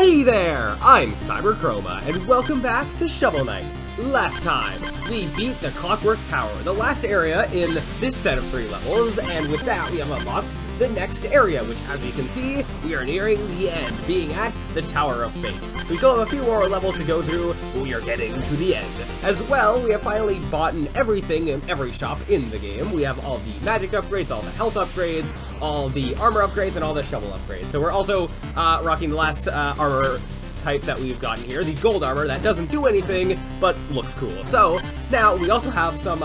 Hey there! I'm Chroma, and welcome back to Shovel Knight. Last time, we beat the Clockwork Tower, the last area in this set of 3 levels, and with that we have unlocked the next area, which as you can see, we are nearing the end, being at the Tower of Fate. We still have a few more levels to go through, but we are getting to the end. As well, we have finally bought everything in every shop in the game. We have all the magic upgrades, all the health upgrades, all the armor upgrades, and all the shovel upgrades. So we're also rocking the last armor type that we've gotten here, the gold armor that doesn't do anything, but looks cool. So now we also have some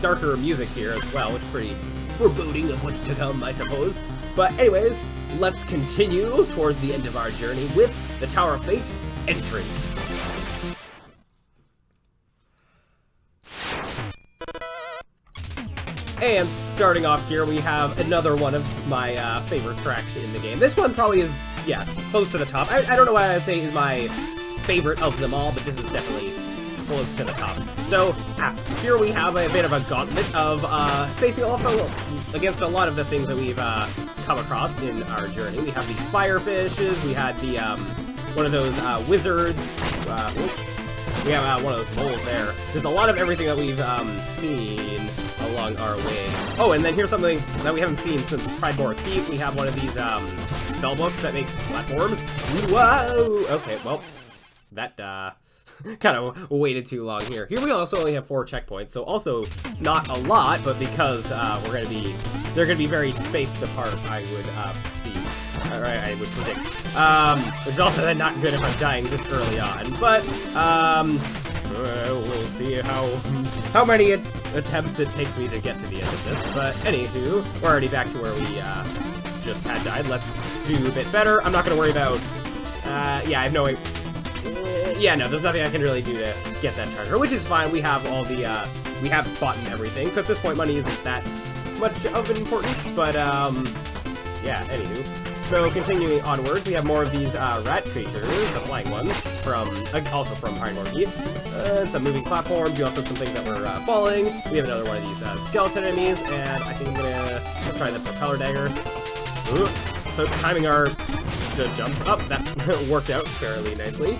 darker music here as well, which is pretty foreboding of what's to come, I suppose. But anyways, let's continue towards the end of our journey with the Tower of Fate entrance. And starting off here, we have another one of my favorite tracks in the game. This one probably is, yeah, close to the top. I don't know why I'd say is my favorite of them all, but this is definitely close to the top. So, here we have a bit of a gauntlet of facing off against a lot of the things that we've come across in our journey. We have these firefishes, we had the, one of those wizards, we have one of those moles there. There's a lot of everything that we've seen along our way. Oh, and then here's something that we haven't seen since Pridemore Thief. We have one of these spell books that makes platforms. Whoa! Okay, well, that kind of waited too long here. Here we also only have 4 checkpoints, so also not a lot, but because they're gonna be very spaced apart, I would see. Alright, I would predict. Which is also not good if I'm dying this early on, but we'll see how many attempts it takes me to get to the end of this. But anywho, we're already back to where we just had died. Let's do a bit better. I'm not gonna worry about. Yeah, I have no way. Yeah, no, there's nothing I can really do to get that treasure, which is fine. We have all the we have bought everything, so at this point, money isn't that much of an importance. But yeah, anywho. So continuing onwards, we have more of these rat creatures, the flying ones, from also from Pridemore Thief. Some moving platforms. We also have some things that were falling. We have another one of these skeleton enemies, and I think I'm gonna try the propeller dagger. Ooh. So timing our jumps up, that worked out fairly nicely.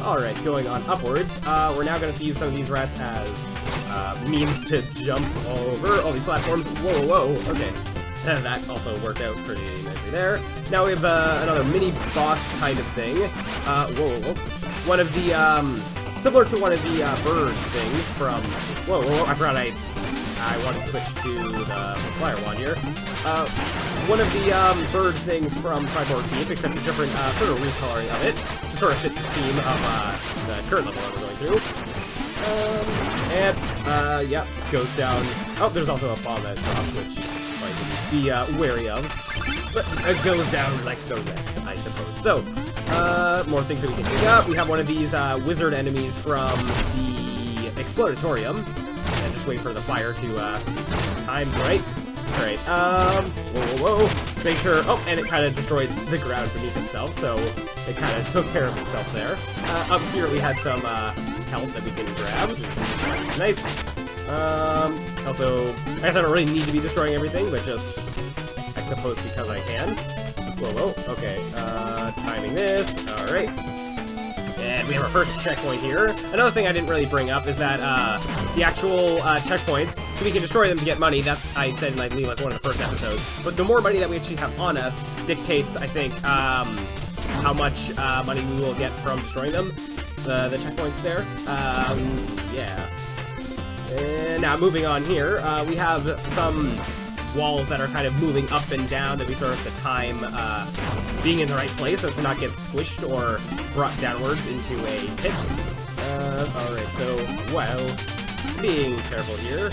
Alright, going on upwards, we're now going to use some of these rats as means to jump over all these platforms. Whoa, whoa, okay. That also worked out pretty nicely there. Now we have another mini-boss kind of thing. Whoa, whoa, whoa. One of the, similar to one of the bird things from... Whoa, whoa, I forgot I want to switch to the flyer wand here. One of the bird things from Pridemore Thief, except a different sort of recoloring of it, to sort of fit the theme of the current level that we're going through. Yeah, goes down. Oh, there's also a bomb that drops, which I might be wary of. But it goes down like the rest, I suppose. So, more things that we can pick up. We have one of these wizard enemies from the Exploratorium. And just wait for the fire to time right. Alright, whoa, whoa, whoa. Make sure, oh, and it kind of destroyed the ground beneath itself, so it kind of took care of itself there. Up here we had some health that we can grab, which is nice. Also, I guess I don't really need to be destroying everything, but just, I suppose because I can. Whoa, whoa, okay, timing this, alright. And we have our first checkpoint here. Another thing I didn't really bring up is that the actual checkpoints, so we can destroy them to get money. That I said in like one of the first episodes. But the more money that we actually have on us dictates, I think, how much money we will get from destroying them. The checkpoints there. Yeah. And now moving on here, we have some walls that are kind of moving up and down that we sort of have to time being in the right place so to not get squished or brought downwards into a pit. Alright, so, well, being careful here.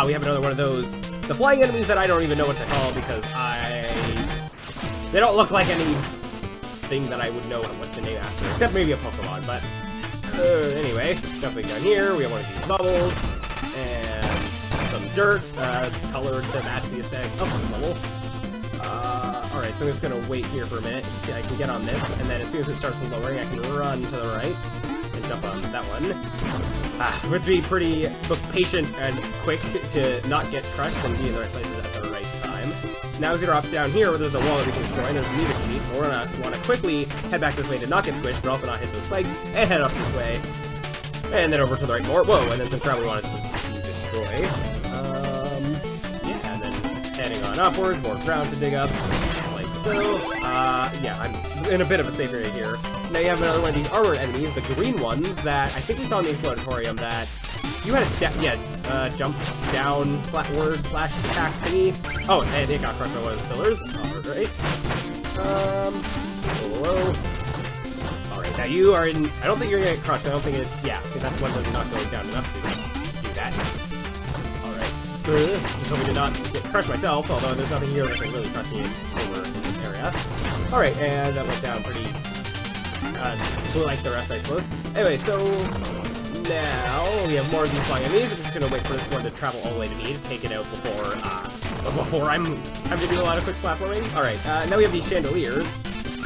We have another one of those, the flying enemies that I don't even know what to call because they don't look like anything that I would know what to name after, except maybe a Pokemon, but anyway, jumping down here, we have one of these bubbles, and some dirt, colored to match the aesthetic of this level. Alright, so I'm just gonna wait here for a minute. I can get on this, and then as soon as it starts lowering, I can run to the right and jump on that one. We have to be pretty patient and quick to not get crushed and be in the right places at the right time. Now as we drop down here, where there's a wall that we can destroy, and there's a music sheet. So we're gonna want to quickly head back this way to not get squished, but also not hit those spikes, and head up this way. And then over to the right more. Whoa, and then some ground we wanted to destroy. Yeah, and then heading on upwards, more ground to dig up, like so. Yeah, I'm in a bit of a safe area here. Now you have another one of these armored enemies, the green ones, that I think we saw in the Exploratorium that you had to, jump down, /word/attack thingy. Oh, and it got crushed by one of the pillars. Alright. Alright, now you are in, I don't think you're gonna get crushed, I don't think yeah, because that's one of those not going down enough to do that. Alright. Just hoping to not get crushed myself, although there's nothing here that can really crush me over in this area. Alright, and that went down pretty, like the rest, I suppose. Anyway, so now we have more of these flying enemies. I'm just gonna wait for this one to travel all the way to me to take it out before I'm having to do a lot of quick platforming. Alright, now we have these chandeliers,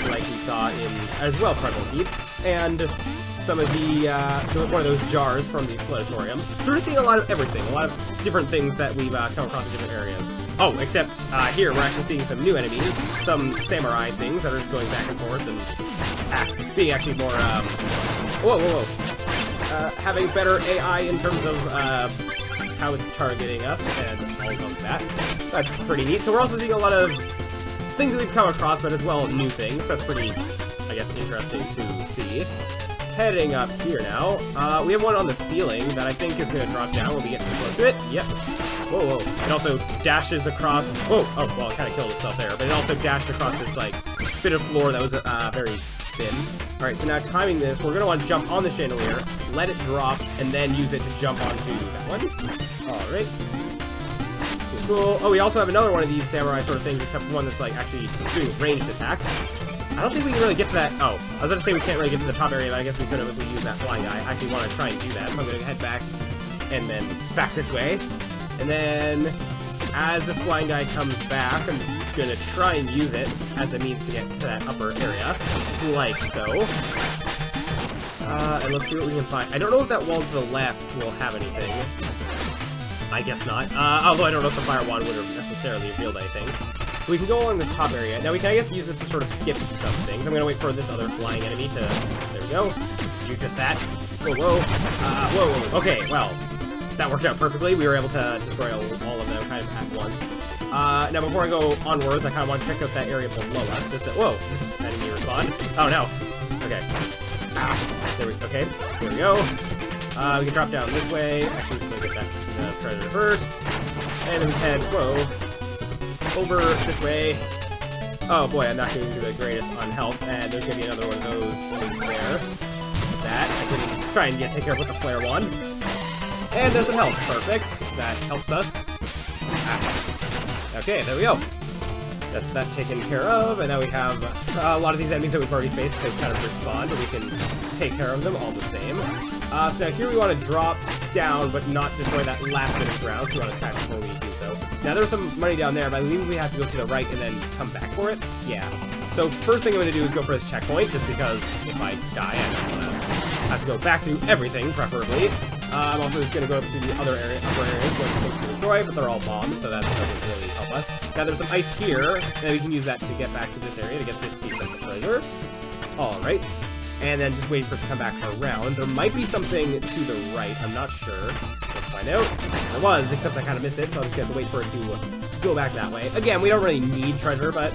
like we saw in, as well, Primal Heat, and some of the, one of those jars from the Exploratorium. So we're seeing a lot of everything, a lot of different things that we've come across in different areas. Oh, except here we're actually seeing some new enemies, some samurai things that are just going back and forth and being actually more, having better AI in terms of how it's targeting us and all of that. That's pretty neat. So we're also seeing a lot of things that we've come across, but as well new things. So that's pretty, I guess, interesting to see. Heading up here now, we have one on the ceiling that I think is going to drop down when we get too close to it. Yep. Whoa, whoa. It also dashes across. Whoa. Oh, well, it kind of killed itself there, but it also dashed across this like bit of floor that was very thin. All right, so now timing this, we're going to want to jump on the chandelier, let it drop, and then use it to jump onto that one. All right. Cool. Oh, we also have another one of these samurai sort of things, except one that's like actually doing ranged attacks. I don't think we can really get to that. Oh, I was going to say we can't really get to the top area, but I guess we could have if we used that flying guy. I actually want to try and do that, so I'm going to head back and then back this way. And then as this flying guy comes back, I'm going to try and use it as a means to get to that upper area, like so. And let's see what we can find. I don't know if that wall to the left will have anything. I guess not. Although I don't know if the fire wand would have necessarily revealed anything. So we can go along this top area. Now we can, I guess, use this to sort of skip some things. I'm going to wait for this other flying enemy to... There we go. Do just that. Whoa, whoa. Whoa. Okay, well, that worked out perfectly. We were able to destroy all of them kind of at once. Now before I go onwards, I kind of want to check out that area below us. Just to... Whoa. Enemy respawn. Oh, no. Okay. Okay, there we go. We can drop down this way. Actually, we'll get that predator first. And then we head, over this way. Oh boy, I'm not doing the greatest on health, and there's gonna be another one of those things there. That, I can try and take care of with the flare wand. And there's some health, perfect. That helps us. Okay, there we go. That's that taken care of, and now we have a lot of these enemies that we've already faced. They kind of respawn, but we can take care of them all the same. So now here we want to drop down, but not destroy that last bit of ground, so we want to attack before we do so. Now there's some money down there, but I believe we have to go to the right and then come back for it. Yeah. So first thing I'm going to do is go for this checkpoint, just because if I die, I don't want to have to go back through everything, preferably. I'm also just going to go up to the other area, upper areas where we're supposed to destroy, but they're all bombs, so that doesn't really help us. Now there's some ice here, and we can use that to get back to this area to get this piece of the treasure. Alright. And then just wait for it to come back around. There might be something to the right, I'm not sure. Let's find out. There was, except I kind of missed it, so I'm just going to have to wait for it to go back that way. Again, we don't really need treasure, but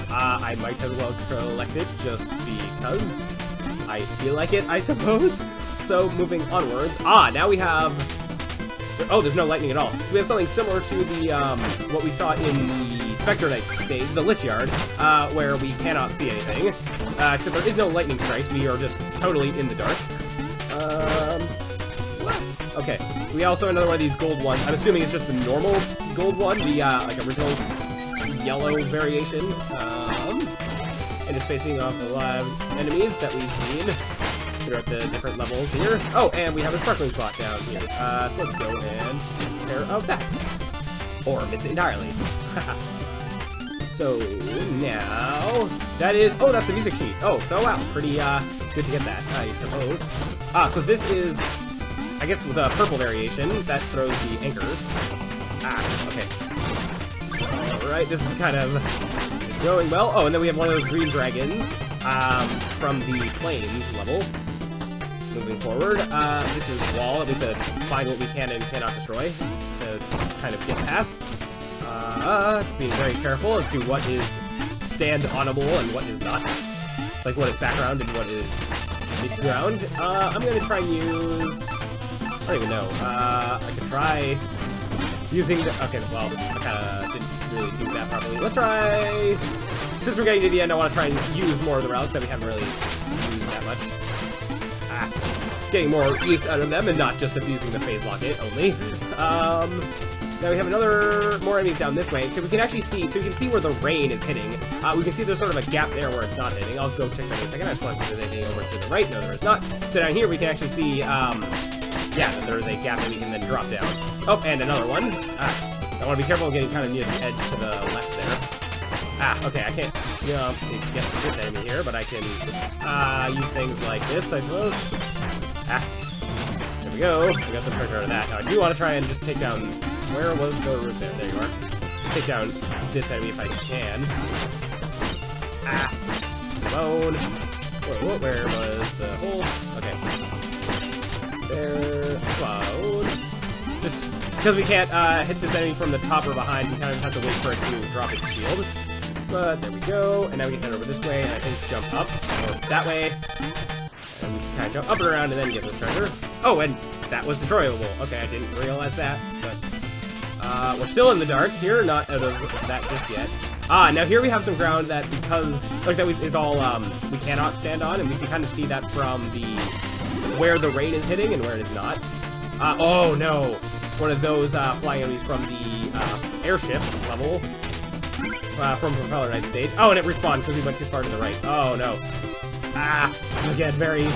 I might as well collect it just because I feel like it, I suppose. So, moving onwards. Now we have... Oh, there's no lightning at all. So we have something similar to the, what we saw in the Spectre Knight stage, the Lich Yard, where we cannot see anything. Except there is no lightning strikes, we are just totally in the dark. Okay, we also have another one of these gold ones. I'm assuming it's just the normal gold one, the, like, original yellow variation. And just facing off a lot of enemies that we've seen. They're at the different levels here. Oh, and we have a sparkling spot down here. So let's go and take care of that. Or miss it entirely. So, now, that is, oh, that's a music sheet. Oh, so wow, pretty, good to get that, I suppose. So this is, I guess with a purple variation, that throws the anchors. Okay. Alright, this is kind of Going well. Oh, and then we have one of those green dragons from the plains level. Moving forward, this is wall that we could find what we can and cannot destroy to kind of get past. Being very careful as to what is stand-onable and what is not. Like what is background and what is mid-ground. I'm gonna try and use... I don't even know. I could try using the... Okay, well, I kinda didn't really do that properly. Let's try... Since we're getting to the end, I want to try and use more of the routes that we haven't really used that much. Getting more use out of them and not just abusing the phase lock it only. Now we have more enemies down this way, so we can actually see, so we can see where the rain is hitting. We can see there's sort of a gap there where it's not hitting. I'll go check that in a second. I just want to see if there's anything over to the right. No, there is not. So down here we can actually see, yeah, that there is a gap that we can then drop down. Oh, and another one. I want to be careful of getting kind of near the edge to the left there. Okay, I can't jump to get to this enemy here, but I can use things like this, I suppose. There we go. We got some treasure out of that. Now, I do want to try and just take down... Where was the root there? There you are. Take down this enemy if I can. Bone. Whoa, where was the hole? Okay. There. Bone. Just because we can't hit this enemy from the top or behind, we kind of have to wait for it to drop its shield. But there we go. And now we can head over this way and I think jump up. Or that way. And we can kind of jump up and around and then get this treasure. Oh, and that was destroyable. Okay, I didn't realize that, but we're still in the dark here, not out of that just yet. Now here we have some ground that because, like that is all, we cannot stand on, and we can kind of see that from where the rain is hitting and where it is not. Oh no! One of those, flying enemies from the, airship level, from Propeller Knight stage. Oh, and it respawned because we went too far to the right. Oh no. Again, very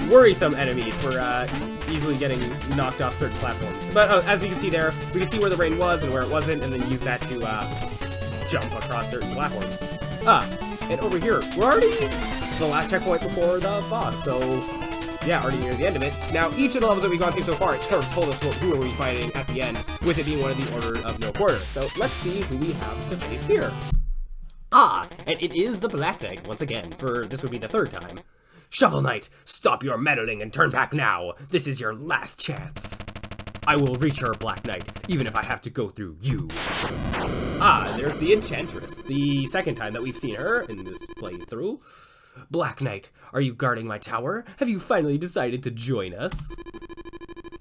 worrisome enemies for, easily getting knocked off certain platforms. But as we can see there, we can see where the rain was and where it wasn't, and then use that to jump across certain platforms. And over here, we're already the last checkpoint before the boss, so yeah, already near the end of it. Now, each of the levels that we've gone through so far, it's sort of told us who are we fighting at the end, with it being one of the Order of No Quarter. So let's see who we have to face here. And it is the Black Knight once again, for this would be the third time. Shovel Knight, stop your meddling and turn back now. This is your last chance. I will reach her, Black Knight, even if I have to go through you. There's the Enchantress, the second time that we've seen her in this playthrough. Black Knight, are you guarding my tower? Have you finally decided to join us?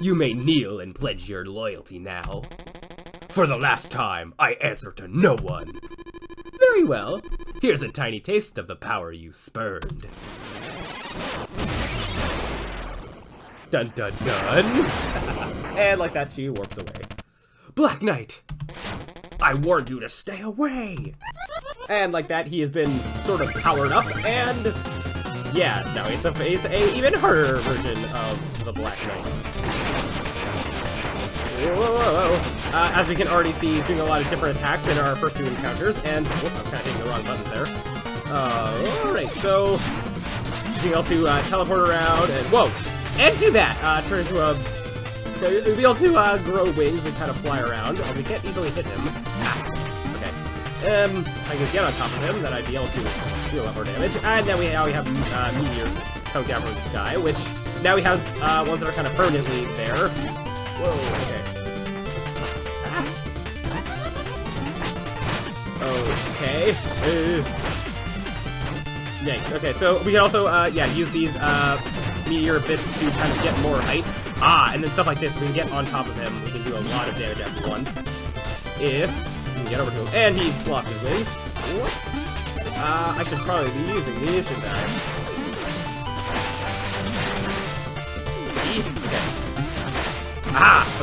You may kneel and pledge your loyalty now. For the last time, I answer to no one. Very well. Here's a tiny taste of the power you spurned. Dun dun dun. And like that, she warps away. Black Knight, I warned you to stay away. And like that, he has been sort of powered up, and yeah, now we have to face a even harder version of the Black Knight. Whoa. As we can already see, he's doing a lot of different attacks in our first two encounters, and whoops, I was kind of hitting the wrong buttons there. Alright, so being able to teleport around and whoa, and do that, turn into a. We'll be able to grow wings and kind of fly around. We can't easily hit him. Okay. If I could get on top of him, then I'd be able to do a lot more damage. And now we have meteors coming down from the sky, which now we have ones that are kind of permanently there. Whoa. Okay. Okay. Yikes. Okay, so we can also yeah, use these meteor bits to kind of get more height. And then stuff like this, we can get on top of him. We can do a lot of damage at once. If we can get over to him. And he's lost his wings. I should probably be using these, shouldn't I?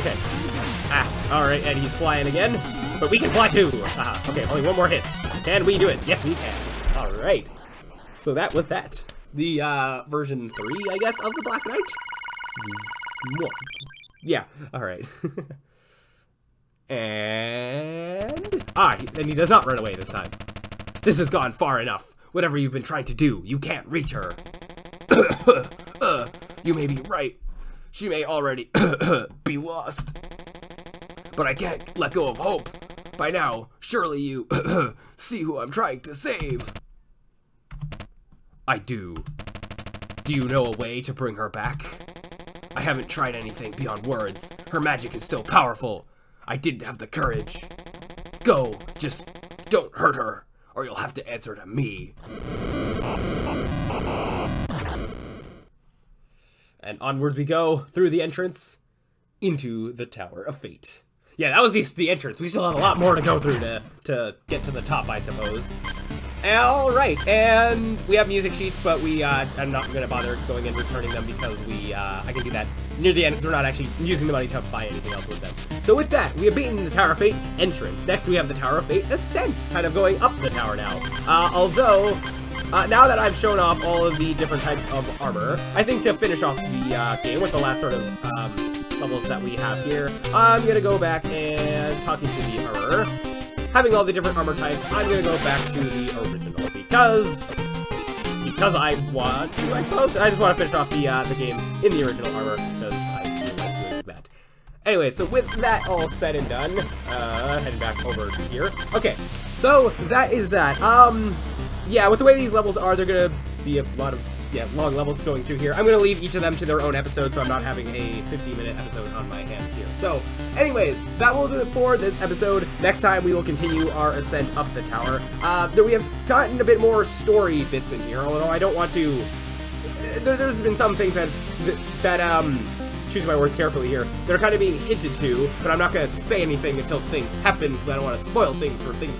Okay. Okay. Alright, and he's flying again. But we can fly too! Okay, only one more hit. Can we do it? Yes, we can. Alright. So that was that. The, version 3, I guess, of the Black Knight? Yeah, alright. And he does not run away this time. This has gone far enough. Whatever you've been trying to do, you can't reach her. You may be right. She may already be lost. But I can't let go of hope. By now, surely you see who I'm trying to save. I do. Do you know a way to bring her back? I haven't tried anything beyond words. Her magic is so powerful. I didn't have the courage. Go, just don't hurt her, or you'll have to answer to me. And onwards we go through the entrance into the Tower of Fate. Yeah, that was the entrance. We still have a lot more to go through to get to the top, I suppose. Alright, and we have music sheets, but I'm not going to bother going and returning them because I can do that near the end because we're not actually using the money to buy anything else with them. So with that, we have beaten the Tower of Fate entrance. Next, we have the Tower of Fate Ascent, kind of going up the tower now. Although, now that I've shown off all of the different types of armor, I think to finish off the game with the last sort of levels that we have here, I'm going to go back and talking to the armor. Having all the different armor types, I'm going to go back to the original because I want to, I suppose. I just want to finish off the game in the original armor because I feel like doing that. Anyway, so with that all said and done, heading back over to here. Okay, so that is that. Yeah, with the way these levels are, they're going to be a lot of long levels going through here. I'm going to leave each of them to their own episode, so I'm not having a 15-minute episode on my hands here. So, anyways, that will do it for this episode. Next time, we will continue our ascent up the tower. We have gotten a bit more story bits in here, although I don't want to... There's been some things that choose my words carefully here, that are kind of being hinted to, but I'm not going to say anything until things happen, because I don't want to spoil things for things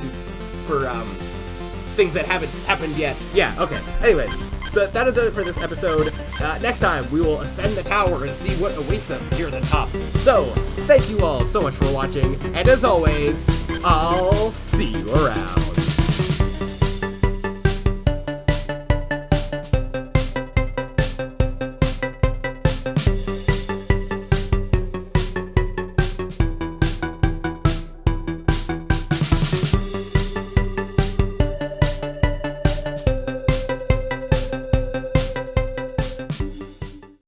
that haven't happened yet. Yeah, okay. Anyways, so that is it for this episode. Next time, we will ascend the tower and see what awaits us here at the top. So, thank you all so much for watching, and as always, I'll see you around.